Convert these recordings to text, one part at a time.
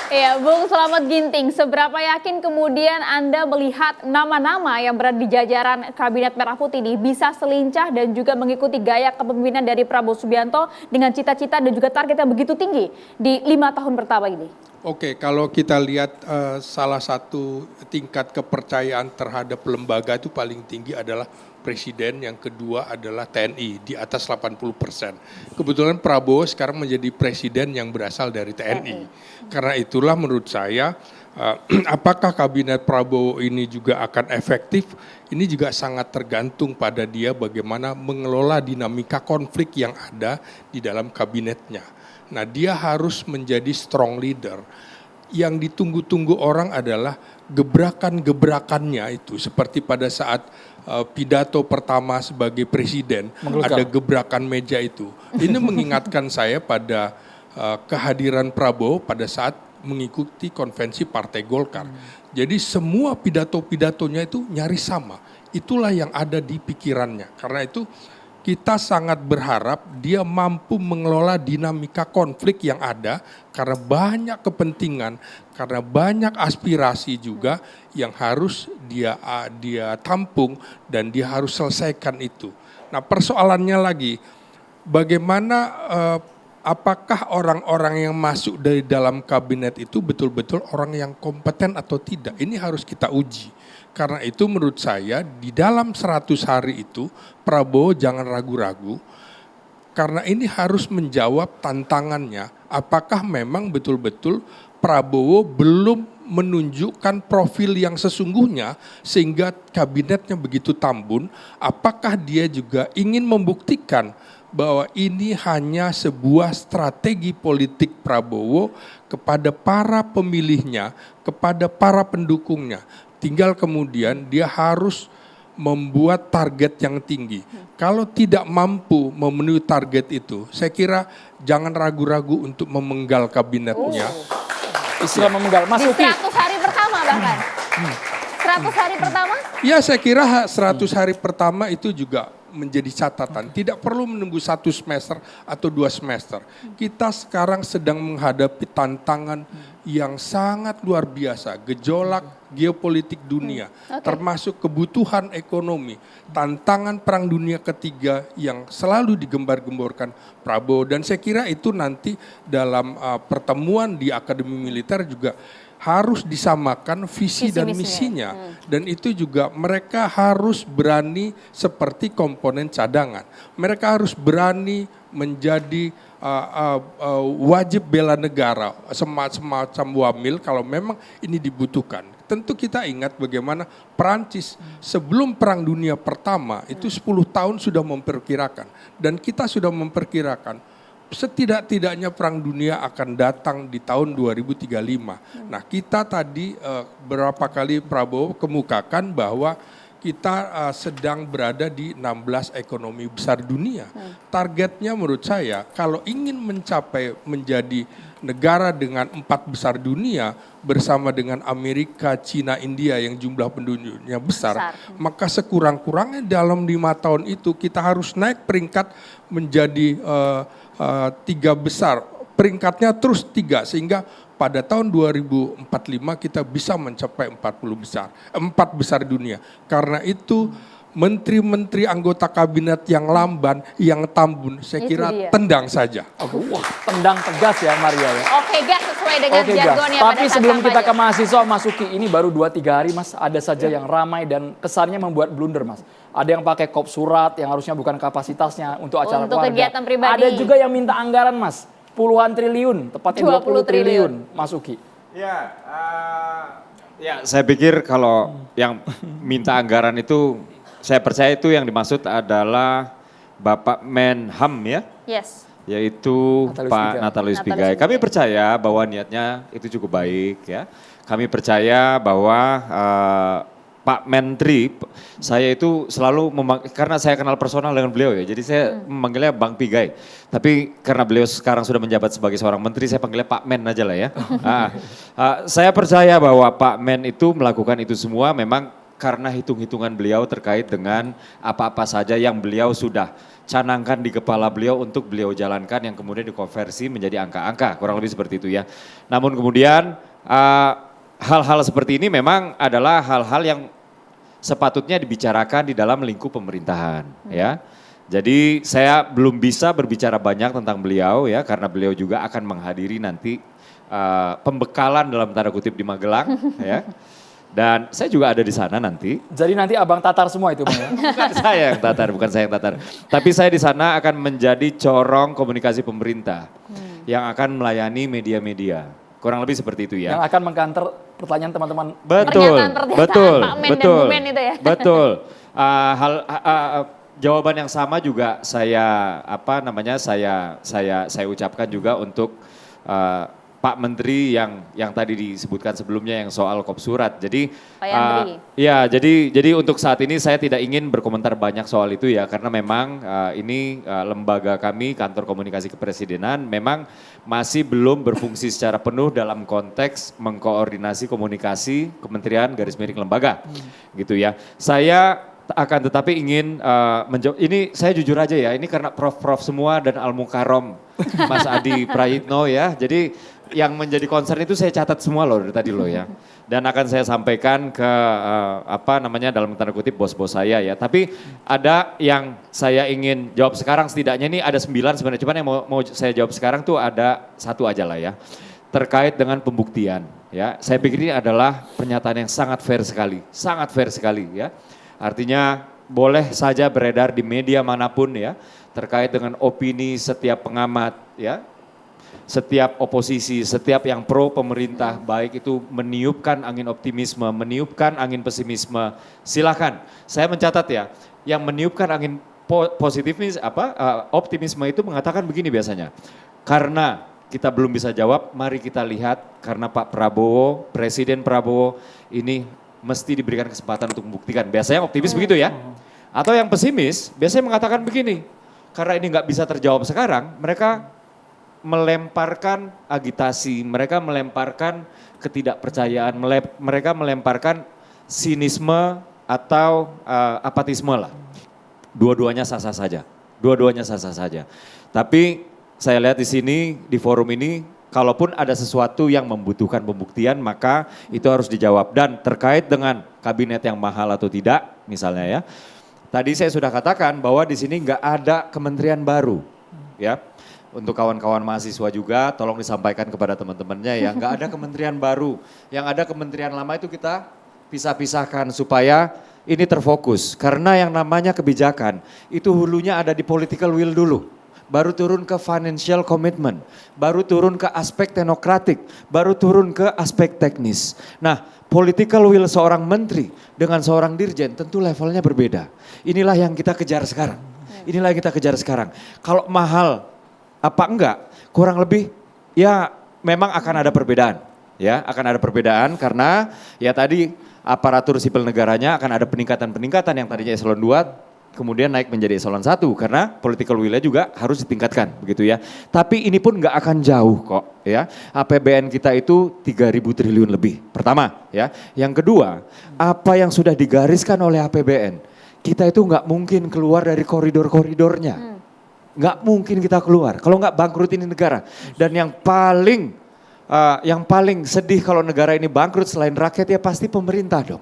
Iya, Bung Slamet Ginting, seberapa yakin kemudian Anda melihat nama-nama yang berada di jajaran Kabinet Merah Putih ini bisa selincah dan juga mengikuti gaya kepemimpinan dari Prabowo Subianto dengan cita-cita dan juga target yang begitu tinggi di 5 tahun pertama ini? Oke, kalau kita lihat salah satu tingkat kepercayaan terhadap lembaga itu paling tinggi adalah Presiden, yang kedua adalah TNI di atas 80%. Kebetulan Prabowo sekarang menjadi presiden yang berasal dari TNI. Karena itulah menurut saya apakah kabinet Prabowo ini juga akan efektif, ini juga sangat tergantung pada dia bagaimana mengelola dinamika konflik yang ada di dalam kabinetnya. Nah, dia harus menjadi strong leader. Yang ditunggu-tunggu orang adalah gebrakan-gebrakannya itu, seperti pada saat pidato pertama sebagai presiden, ada gebrakan meja itu. Ini mengingatkan saya pada kehadiran Prabowo pada saat mengikuti konvensi Partai Golkar. Jadi semua pidato-pidatonya itu nyaris sama. Itulah yang ada di pikirannya. Karena itu kita sangat berharap dia mampu mengelola dinamika konflik yang ada karena banyak kepentingan, karena banyak aspirasi juga yang harus dia tampung dan dia harus selesaikan itu. Nah, persoalannya lagi, bagaimana apakah orang-orang yang masuk dari dalam kabinet itu betul-betul orang yang kompeten atau tidak? Ini harus kita uji. Karena itu menurut saya di dalam 100 hari itu Prabowo jangan ragu-ragu, karena ini harus menjawab tantangannya. Apakah memang betul-betul Prabowo belum menunjukkan profil yang sesungguhnya sehingga kabinetnya begitu tambun? Apakah dia juga ingin membuktikan bahwa ini hanya sebuah strategi politik Prabowo kepada para pemilihnya, kepada para pendukungnya? Tinggal kemudian dia harus membuat target yang tinggi. Kalau tidak mampu memenuhi target itu, saya kira jangan ragu-ragu untuk memenggal kabinetnya. Istilah memenggal, Mas Di Uki. 100 hari pertama bahkan. 100 hari pertama? Ya, saya kira 100 hari pertama itu juga menjadi catatan. Tidak perlu menunggu 1 semester atau 2 semester. Kita sekarang sedang menghadapi tantangan yang sangat luar biasa. Gejolak geopolitik dunia, termasuk kebutuhan ekonomi. Tantangan Perang Dunia Ketiga yang selalu digembar-gemborkan Prabowo. Dan saya kira itu nanti dalam pertemuan di Akademi Militer juga harus disamakan visi dan misinya. Dan itu juga mereka harus berani seperti komponen cadangan. Mereka harus berani menjadi wajib bela negara, semacam wamil kalau memang ini dibutuhkan. Tentu kita ingat bagaimana Perancis sebelum Perang Dunia Pertama itu 10 tahun sudah memperkirakan. Dan kita sudah memperkirakan setidak-tidaknya Perang Dunia akan datang di tahun 2035. Nah, kita tadi berapa kali Prabowo kemukakan bahwa kita sedang berada di 16 ekonomi besar dunia. Targetnya menurut saya kalau ingin mencapai menjadi negara dengan 4 besar dunia bersama dengan Amerika, Cina, India yang jumlah penduduknya besar. Maka sekurang-kurangnya dalam 5 tahun itu kita harus naik peringkat menjadi 3 besar. Peringkatnya terus 3 sehingga pada tahun 2045 kita bisa mencapai 4 besar dunia. Karena itu menteri-menteri anggota kabinet yang lamban, yang tambun, saya kira tendang saja. Wah, tendang tegas ya Maria ya. Oke, gas sesuai dengan jargonnya. Tapi sebelum kita ke mahasiswa, Mas Uki, ini baru 2-3 hari Mas, ada saja yang ramai dan kesannya membuat blunder Mas. Ada yang pakai kop surat yang harusnya bukan kapasitasnya untuk acara untuk keluarga. Kegiatan pribadi. Ada juga yang minta anggaran Mas, puluhan triliun, tepatnya 20 triliun Mas Uki. Ya, saya pikir kalau yang minta anggaran itu, saya percaya itu yang dimaksud adalah Bapak Menham ya. Yes. Yaitu Pak Natalius Pigai. Kami percaya bahwa niatnya itu cukup baik ya. Kami percaya bahwa Pak Menteri, saya itu selalu karena saya kenal personal dengan beliau ya, jadi saya memanggilnya Bang Pigai. Tapi karena beliau sekarang sudah menjabat sebagai seorang menteri, saya panggilnya Pak Men aja lah ya. Saya percaya bahwa Pak Men itu melakukan itu semua memang karena hitung-hitungan beliau terkait dengan apa-apa saja yang beliau sudah canangkan di kepala beliau untuk beliau jalankan yang kemudian dikonversi menjadi angka-angka, kurang lebih seperti itu ya. Namun kemudian hal-hal seperti ini memang adalah hal-hal yang sepatutnya dibicarakan di dalam lingkup pemerintahan ya. Jadi saya belum bisa berbicara banyak tentang beliau ya karena beliau juga akan menghadiri nanti pembekalan dalam tanda kutip di Magelang ya. Dan saya juga ada di sana nanti. Jadi nanti abang tatar semua itu Bang ya? Bukan saya yang tatar, bukan saya yang tatar. Tapi saya di sana akan menjadi corong komunikasi pemerintah yang akan melayani media-media. Kurang lebih seperti itu ya. Yang akan mengkanter pertanyaan teman-teman. Betul, Pernyataan-pernyataan betul, Pak Men dan betul, Bu Men itu ya. betul. Jawaban yang sama juga saya ucapkan juga untuk Pak Menteri yang tadi disebutkan sebelumnya yang soal kop surat. Jadi Pak Yandri. ya jadi untuk saat ini saya tidak ingin berkomentar banyak soal itu ya karena memang ini lembaga kami Kantor Komunikasi Kepresidenan memang masih belum berfungsi secara penuh dalam konteks mengkoordinasi komunikasi kementerian garis miring lembaga gitu ya. Saya akan tetapi ingin menjawab, ini saya jujur aja ya, ini karena prof-prof semua dan Al-Mukarrom, Mas Adi Prayitno ya, jadi yang menjadi concern itu saya catat semua loh dari tadi loh ya. Dan akan saya sampaikan ke dalam tanda kutip bos-bos saya ya. Tapi ada yang saya ingin jawab sekarang setidaknya ini ada 9 sebenarnya, cuman yang mau saya jawab sekarang tuh ada 1 aja lah ya. Terkait dengan pembuktian ya, saya pikir ini adalah pernyataan yang sangat fair sekali ya. Artinya boleh saja beredar di media manapun ya terkait dengan opini setiap pengamat ya. Setiap oposisi, setiap yang pro pemerintah baik itu meniupkan angin optimisme, meniupkan angin pesimisme. Silakan. Saya mencatat ya, yang meniupkan angin optimisme itu mengatakan begini biasanya. Karena kita belum bisa jawab, mari kita lihat karena Pak Prabowo, Presiden Prabowo ini mesti diberikan kesempatan untuk membuktikan. Biasanya optimis begitu ya. Atau yang pesimis biasanya mengatakan begini, karena ini nggak bisa terjawab sekarang, mereka melemparkan agitasi, mereka melemparkan ketidakpercayaan, mereka melemparkan sinisme atau apatisme lah. Dua-duanya sah-sah saja. Tapi saya lihat di sini, di forum ini, kalaupun ada sesuatu yang membutuhkan pembuktian, maka itu harus dijawab. Dan terkait dengan kabinet yang mahal atau tidak, misalnya ya. Tadi saya sudah katakan bahwa di sini nggak ada kementerian baru, ya. Untuk kawan-kawan mahasiswa juga, tolong disampaikan kepada teman-temannya ya, nggak ada kementerian baru. Yang ada kementerian lama itu kita pisah-pisahkan supaya ini terfokus. Karena yang namanya kebijakan, itu hulunya ada di political will dulu. Baru turun ke financial commitment, baru turun ke aspek teknokratik, baru turun ke aspek teknis. Nah, political will seorang menteri dengan seorang dirjen tentu levelnya berbeda. Inilah yang kita kejar sekarang. Kalau mahal apa enggak, kurang lebih ya memang akan ada perbedaan. Ya, akan ada perbedaan karena ya tadi aparatur sipil negaranya akan ada peningkatan-peningkatan yang tadinya eselon 2 kemudian naik menjadi eselon 1 karena political will-nya juga harus ditingkatkan begitu ya. Tapi ini pun nggak akan jauh kok ya. APBN kita itu 3.000 triliun lebih. Pertama ya. Yang kedua, apa yang sudah digariskan oleh APBN, kita itu nggak mungkin keluar dari koridor-koridornya. Nggak mungkin kita keluar kalau nggak bangkrut ini negara. Dan yang paling sedih kalau negara ini bangkrut selain rakyat ya pasti pemerintah dong.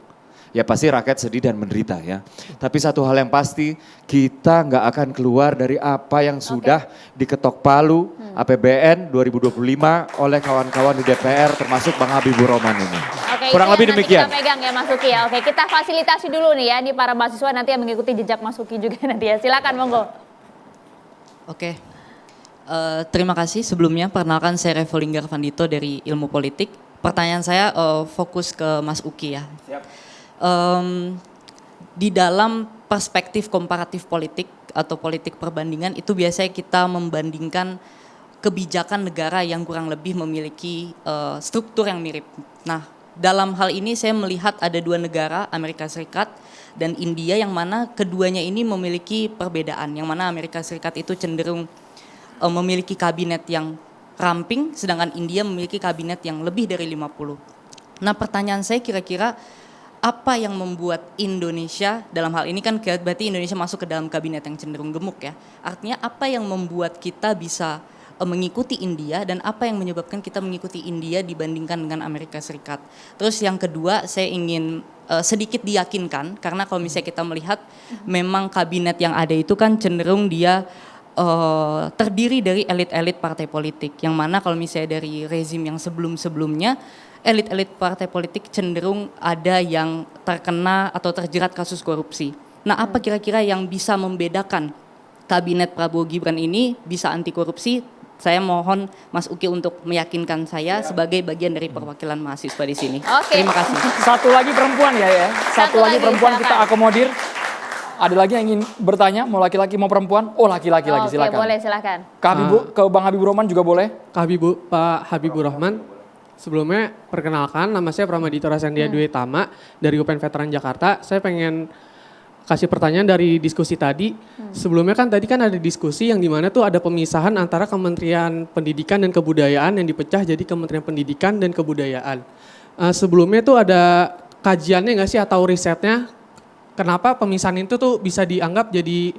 Ya pasti rakyat sedih dan menderita ya. Tapi satu hal yang pasti, kita nggak akan keluar dari apa yang sudah diketok palu APBN 2025 oleh kawan-kawan di DPR termasuk Bang Habibur Rahman ini. Oke, kurang lebih demikian. Kita pegang ya Mas Uki ya. Oke, kita fasilitasi dulu nih ya, ini para mahasiswa nanti yang mengikuti jejak Mas Uki juga nanti ya. Silakan monggo. Oke, terima kasih sebelumnya. Perkenalkan saya Revo Linggar Vandito dari Ilmu Politik. Pertanyaan saya fokus ke Mas Uki ya. Siap. Di dalam perspektif komparatif politik atau politik perbandingan itu biasanya kita membandingkan kebijakan negara yang kurang lebih memiliki struktur yang mirip. Nah, dalam hal ini saya melihat ada 2 negara, Amerika Serikat dan India, yang mana keduanya ini memiliki perbedaan. Yang mana Amerika Serikat itu cenderung memiliki kabinet yang ramping, sedangkan India memiliki kabinet yang lebih dari 50. Nah, pertanyaan saya kira-kira apa yang membuat Indonesia, dalam hal ini kan berarti Indonesia masuk ke dalam kabinet yang cenderung gemuk ya. Artinya apa yang membuat kita bisa mengikuti India dan apa yang menyebabkan kita mengikuti India dibandingkan dengan Amerika Serikat. Terus yang kedua saya ingin sedikit diyakinkan karena kalau misalnya kita melihat memang kabinet yang ada itu kan cenderung dia terdiri dari elit-elit partai politik yang mana kalau misalnya dari rezim yang sebelum-sebelumnya elit-elit partai politik cenderung ada yang terkena atau terjerat kasus korupsi. Nah, apa kira-kira yang bisa membedakan kabinet Prabowo Gibran ini bisa anti korupsi? Saya mohon Mas Uki untuk meyakinkan saya sebagai bagian dari perwakilan mahasiswa di sini. Oke. Terima kasih. Satu lagi perempuan ya. Satu lagi perempuan silakan. kita akomodir. Ada lagi yang ingin bertanya, mau laki-laki mau perempuan? Oh laki-laki lagi, silakan. Oke, boleh silakan. Ke Bang Habibur Rahman juga boleh. Pak Habibur Rahman, sebelumnya perkenalkan nama saya Pramadito Rasendia Dwi Tama dari UPN Veteran Jakarta. Saya pengen kasih pertanyaan dari diskusi tadi. Sebelumnya kan tadi kan ada diskusi yang dimana tuh ada pemisahan antara Kementerian Pendidikan dan Kebudayaan yang dipecah jadi Kementerian Pendidikan dan Kebudayaan. Sebelumnya tuh ada kajiannya nggak sih atau risetnya kenapa pemisahan itu tuh bisa dianggap jadi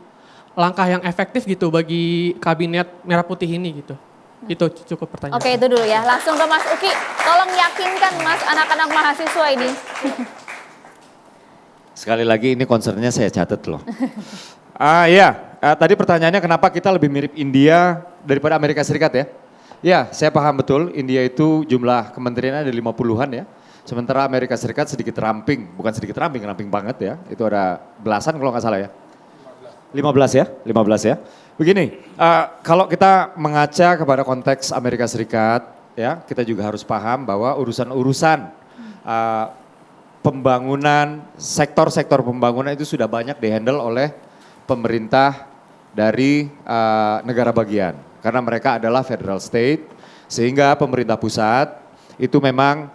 langkah yang efektif gitu bagi kabinet Merah Putih ini gitu. Itu cukup pertanyaan. Oke, itu dulu ya. Langsung ke Mas Uki. Tolong yakinkan Mas anak-anak mahasiswa ini. Sekali lagi ini concernnya saya catat loh. Tadi pertanyaannya kenapa kita lebih mirip India daripada Amerika Serikat ya? Ya, saya paham betul India itu jumlah kementeriannya ada 50-an ya. Sementara Amerika Serikat sedikit ramping, bukan sedikit ramping, ramping banget ya. Itu ada belasan kalau nggak salah ya. 15 ya. Begini, kalau kita mengaca kepada konteks Amerika Serikat ya, kita juga harus paham bahwa urusan-urusan pembangunan, sektor-sektor pembangunan itu sudah banyak dihandle oleh pemerintah dari negara bagian. Karena mereka adalah federal state, sehingga pemerintah pusat itu memang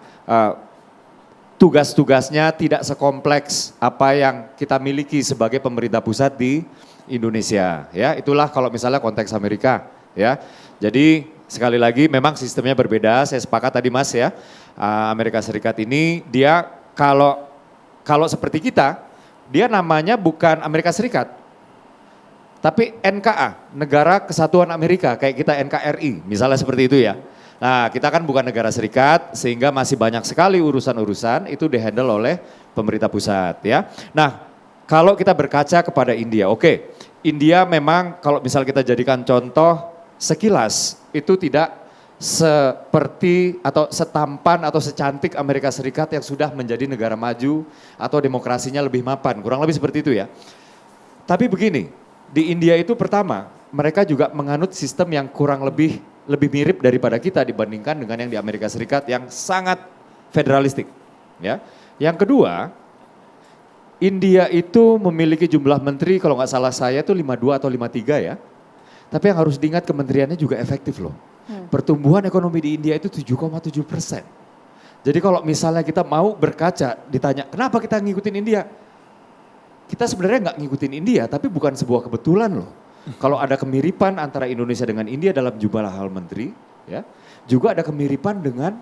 tugas-tugasnya tidak sekompleks apa yang kita miliki sebagai pemerintah pusat di Indonesia. Ya, itulah kalau misalnya konteks Amerika. Ya, jadi sekali lagi memang sistemnya berbeda. Saya sepakat tadi Mas ya, Amerika Serikat ini dia kalau seperti kita, dia namanya bukan Amerika Serikat, tapi NKA, Negara Kesatuan Amerika, kayak kita NKRI, misalnya seperti itu ya. Nah, kita kan bukan negara serikat, sehingga masih banyak sekali urusan-urusan itu dihandle oleh pemerintah pusat ya. Nah, kalau kita berkaca kepada India, India memang kalau misal kita jadikan contoh sekilas, itu tidak seperti atau setampan atau secantik Amerika Serikat yang sudah menjadi negara maju atau demokrasinya lebih mapan, kurang lebih seperti itu ya. Tapi begini, di India itu pertama, mereka juga menganut sistem yang kurang lebih mirip daripada kita dibandingkan dengan yang di Amerika Serikat yang sangat federalistik. Ya. Yang kedua, India itu memiliki jumlah menteri kalau nggak salah saya itu 52 atau 53 ya. Tapi yang harus diingat kementeriannya juga efektif loh. Pertumbuhan ekonomi di India itu 7,7%. Jadi kalau misalnya kita mau berkaca, ditanya kenapa kita ngikutin India? Kita sebenarnya nggak ngikutin India, tapi bukan sebuah kebetulan loh. Kalau ada kemiripan antara Indonesia dengan India dalam jumlah hal menteri, ya, juga ada kemiripan dengan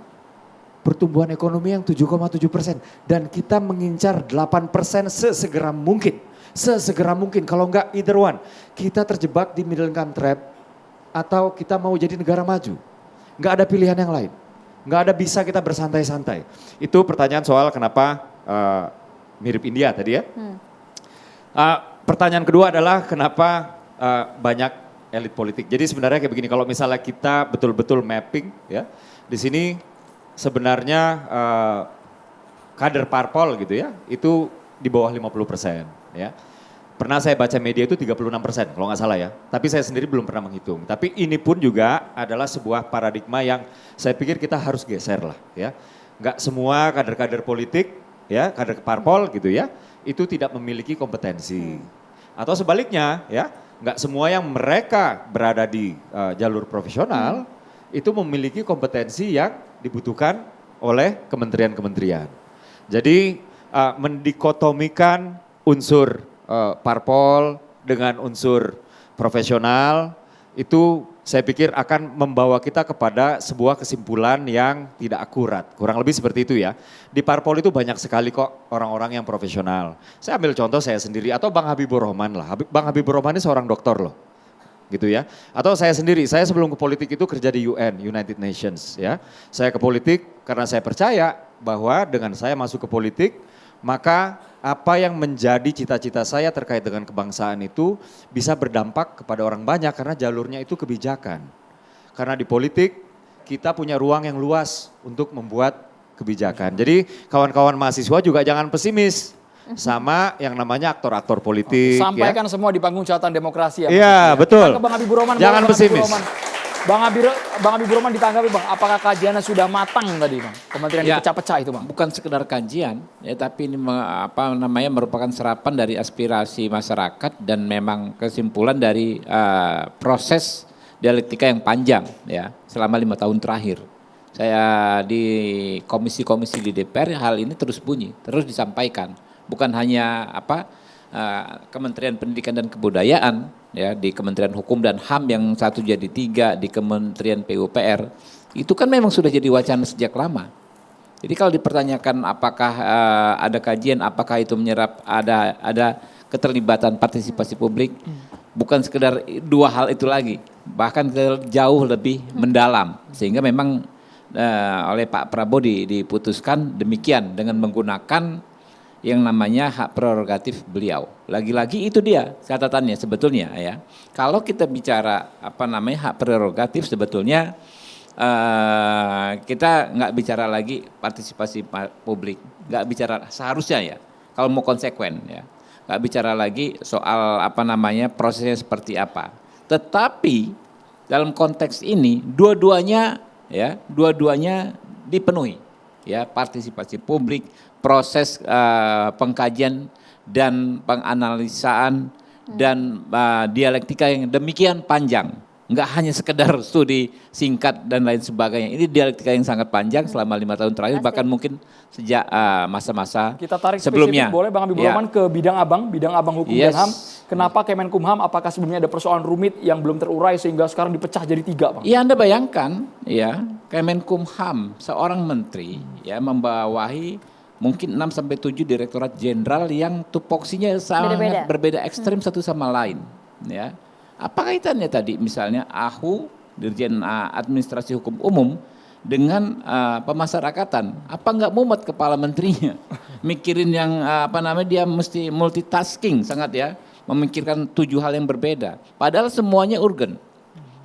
pertumbuhan ekonomi yang 7,7%. Dan kita mengincar 8% sesegera mungkin. Sesegera mungkin, kalau enggak either one. Kita terjebak di middle income trap atau kita mau jadi negara maju. Enggak ada pilihan yang lain. Enggak ada bisa kita bersantai-santai. Itu pertanyaan soal kenapa mirip India tadi ya. Pertanyaan kedua adalah kenapa banyak elit politik. Jadi sebenarnya kayak begini, kalau misalnya kita betul-betul mapping ya, di sini sebenarnya kader parpol gitu ya, itu di bawah 50% ya. Pernah saya baca media itu 36% kalau nggak salah ya. Tapi saya sendiri belum pernah menghitung. Tapi ini pun juga adalah sebuah paradigma yang saya pikir kita harus geser lah ya. Nggak semua kader-kader politik ya, kader parpol gitu ya, itu tidak memiliki kompetensi. Atau sebaliknya ya, nggak semua yang mereka berada di jalur profesional itu memiliki kompetensi yang dibutuhkan oleh kementerian-kementerian. Jadi mendikotomikan unsur parpol dengan unsur profesional itu saya pikir akan membawa kita kepada sebuah kesimpulan yang tidak akurat. Kurang lebih seperti itu ya. Di parpol itu banyak sekali kok orang-orang yang profesional. Saya ambil contoh saya sendiri atau Bang Habibur Rahman lah. Bang Habibur Rahman ini seorang doktor loh. Gitu ya. Atau saya sendiri, saya sebelum ke politik itu kerja di UN, United Nations ya. Saya ke politik karena saya percaya bahwa dengan saya masuk ke politik, maka apa yang menjadi cita-cita saya terkait dengan kebangsaan itu bisa berdampak kepada orang banyak karena jalurnya itu kebijakan. Karena di politik kita punya ruang yang luas untuk membuat kebijakan. Jadi kawan-kawan mahasiswa juga jangan pesimis sama yang namanya aktor-aktor politik. Sampaikan ya. semua di panggung catatan demokrasi ya. Iya, betul. Ke Bang Habibur Rahman. Jangan pesimis. Bang Habibur Rahman ditanggapi Bang, apakah kajiannya sudah matang tadi Bang? Kementerian dipecah-pecah itu Bang. Bukan sekedar kajian, ya, tapi ini merupakan serapan dari aspirasi masyarakat dan memang kesimpulan dari proses dialektika yang panjang ya selama 5 tahun terakhir. Saya di komisi-komisi di DPR hal ini terus bunyi, terus disampaikan. Bukan hanya Kementerian Pendidikan dan Kebudayaan ya di Kementerian Hukum dan HAM yang 1 jadi 3 di Kementerian PUPR itu kan memang sudah jadi wacana sejak lama. Jadi kalau dipertanyakan apakah ada kajian, apakah itu menyerap ada keterlibatan partisipasi publik, bukan sekedar 2 hal itu lagi, bahkan jauh lebih mendalam sehingga memang oleh Pak Prabowo diputuskan demikian dengan menggunakan yang namanya hak prerogatif beliau. Lagi-lagi itu dia catatannya sebetulnya ya. Kalau kita bicara hak prerogatif sebetulnya kita nggak bicara lagi partisipasi publik, nggak bicara seharusnya ya. Kalau mau konsekuen ya, nggak bicara lagi soal prosesnya seperti apa. Tetapi dalam konteks ini dua-duanya dipenuhi ya, partisipasi publik, proses pengkajian dan penganalisaan dan dialektika yang demikian panjang. Enggak hanya sekedar studi singkat dan lain sebagainya. Ini dialektika yang sangat panjang selama 5 tahun terakhir, bahkan mungkin sejak masa-masa kita tarik sebelumnya. Boleh Bang Habibur Rahman ke bidang abang hukum dan HAM. Kenapa Kemenkumham, apakah sebelumnya ada persoalan rumit yang belum terurai sehingga sekarang dipecah jadi 3 Bang? Ya Anda bayangkan ya, Kemenkumham seorang menteri ya membawahi mungkin 6-7 direktorat jenderal yang tupoksinya sangat berbeda ekstrim satu sama lain ya. Apa kaitannya tadi misalnya AHU, Dirjen Administrasi Hukum Umum dengan pemasyarakatan? Apa enggak mumet kepala menterinya? Mikirin yang dia mesti multitasking sangat ya, memikirkan 7 hal yang berbeda. Padahal semuanya urgen.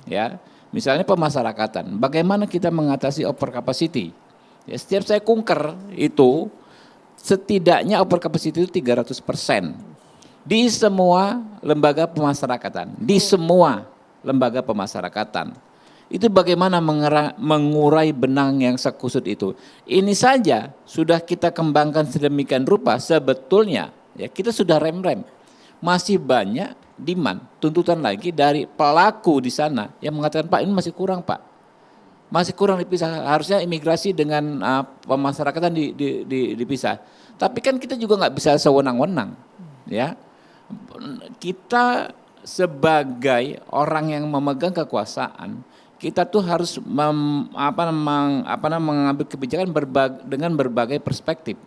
Ya. Misalnya pemasyarakatan, bagaimana kita mengatasi over capacity? Ya, setiap saya kunker itu setidaknya over capacity itu 300%. Di semua lembaga pemasyarakatan, itu bagaimana mengurai benang yang sekusut itu. Ini saja sudah kita kembangkan sedemikian rupa, sebetulnya ya kita sudah rem-rem. Masih banyak demand, tuntutan lagi dari pelaku di sana yang mengatakan Pak ini masih kurang Pak. Masih kurang dipisah, harusnya imigrasi dengan pemasyarakatan dipisah. Tapi kan kita juga nggak bisa sewenang-wenang ya. Kita sebagai orang yang memegang kekuasaan, kita tuh harus mengambil kebijakan dengan berbagai perspektif.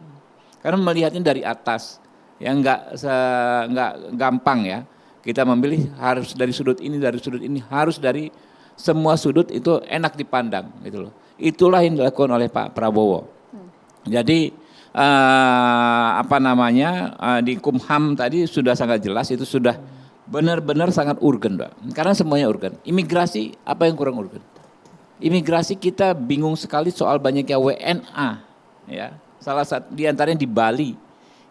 Karena melihatnya dari atas, yang nggak gampang ya. Kita memilih harus dari sudut ini, harus dari semua sudut itu enak dipandang gitu loh. Itulah yang dilakukan oleh Pak Prabowo. Jadi di Kumham tadi sudah sangat jelas, itu sudah benar-benar sangat urgen Mbak. Karena semuanya urgen. Imigrasi apa yang kurang urgen? Imigrasi kita bingung sekali soal banyaknya WNA ya. Salah satu di antaranya di Bali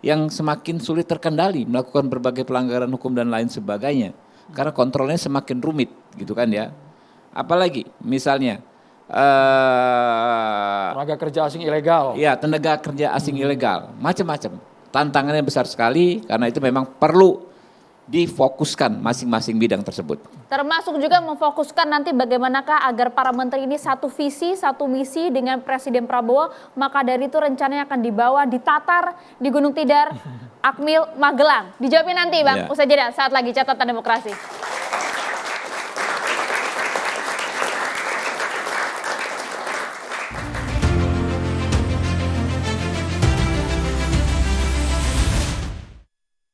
yang semakin sulit terkendali, melakukan berbagai pelanggaran hukum dan lain sebagainya. Karena kontrolnya semakin rumit gitu kan ya. Apalagi misalnya tenaga kerja asing ilegal. Ya, tenaga kerja asing ilegal, macam-macam. Tantangannya besar sekali karena itu memang perlu difokuskan masing-masing bidang tersebut. Termasuk juga memfokuskan nanti bagaimanakah agar para menteri ini satu visi, satu misi dengan Presiden Prabowo, maka dari itu rencananya akan dibawa, ditatar di Gunung Tidar, Akmil, Magelang. Dijawabin nanti Bang, usai jeda saat lagi catatan demokrasi.